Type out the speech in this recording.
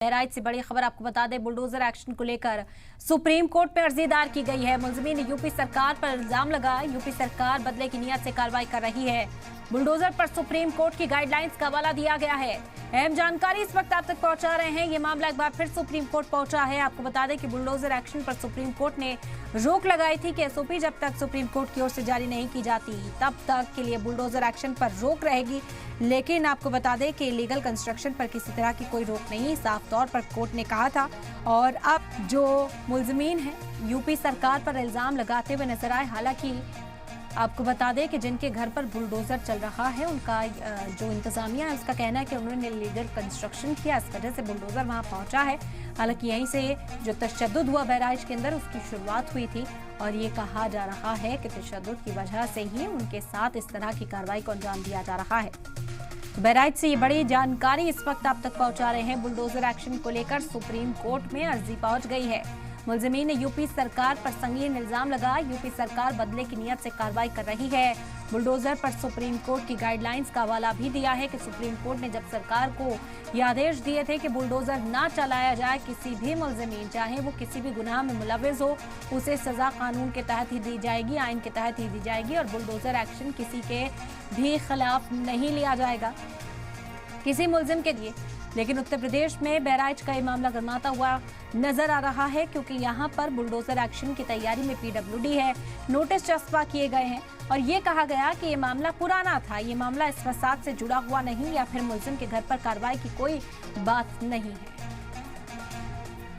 बहराइच से बड़ी खबर आपको बता दें, बुलडोजर एक्शन को लेकर सुप्रीम कोर्ट में अर्जी दायर की गई है। मुलजिमीन ने यूपी सरकार पर इल्जाम लगाया, यूपी सरकार बदले की नीयत से कार्रवाई कर रही है। बुलडोजर पर सुप्रीम कोर्ट की गाइडलाइंस का हवाला दिया गया है। अहम जानकारी इस वक्त आप तक पहुंचा रहे हैं। ये मामला एक बार फिर सुप्रीम कोर्ट पहुंचा है। आपको बता दें कि बुलडोजर एक्शन पर सुप्रीम कोर्ट ने रोक लगाई थी कि एसओपी जब तक सुप्रीम कोर्ट की ओर से जारी नहीं की जाती तब तक के लिए बुलडोजर एक्शन पर रोक रहेगी। लेकिन आपको बता दें कि इलीगल कंस्ट्रक्शन पर किसी तरह की कोई रोक नहीं, साफ तौर पर कोर्ट ने कहा था। और अब जो मुलजिमीन है यूपी सरकार पर इल्जाम लगाते हुए नजर आए। हालांकि आपको बता दें कि जिनके घर पर बुलडोजर चल रहा है उनका जो इंतजामिया है उसका कहना है कि उन्होंने इलीगल कंस्ट्रक्शन किया, इस वजह से बुलडोजर वहां पहुंचा है। हालांकि यहीं से जो तशद्दुद हुआ बहराइच के अंदर उसकी शुरुआत हुई थी और ये कहा जा रहा है कि तशद्दुद की वजह से ही उनके साथ इस तरह की कार्रवाई को अंजाम दिया जा रहा है। बहराइच से ये बड़ी जानकारी इस वक्त आप तक पहुंचा रहे हैं। बुलडोजर एक्शन को लेकर सुप्रीम कोर्ट में अर्जी पहुंच गई है। मुलजिमीन ने यूपी सरकार पर संगीन इल्जाम लगाया, यूपी सरकार बदले की नीयत से कार्रवाई कर रही है। बुलडोजर पर सुप्रीम कोर्ट की गाइडलाइंस का हवाला भी दिया है कि सुप्रीम कोर्ट ने जब सरकार को ये आदेश दिए थे कि बुलडोजर ना चलाया जाए, किसी भी मुलजिमीन चाहे वो किसी भी गुनाह में मुलविस हो उसे सजा कानून के तहत ही दी जाएगी, आइन के तहत ही दी जाएगी और बुलडोजर एक्शन किसी के भी खिलाफ नहीं लिया जाएगा किसी मुलजिम के लिए। लेकिन उत्तर प्रदेश में बहराइच का ये मामला गरमाता हुआ नजर आ रहा है क्योंकि यहाँ पर बुलडोजर एक्शन की तैयारी में पीडब्ल्यूडी है, नोटिस चस्पा किए गए हैं और ये कहा गया कि ये मामला पुराना था, ये मामला इस फसाद से जुड़ा हुआ नहीं या फिर मुलजिम के घर पर कार्रवाई की कोई बात नहीं है।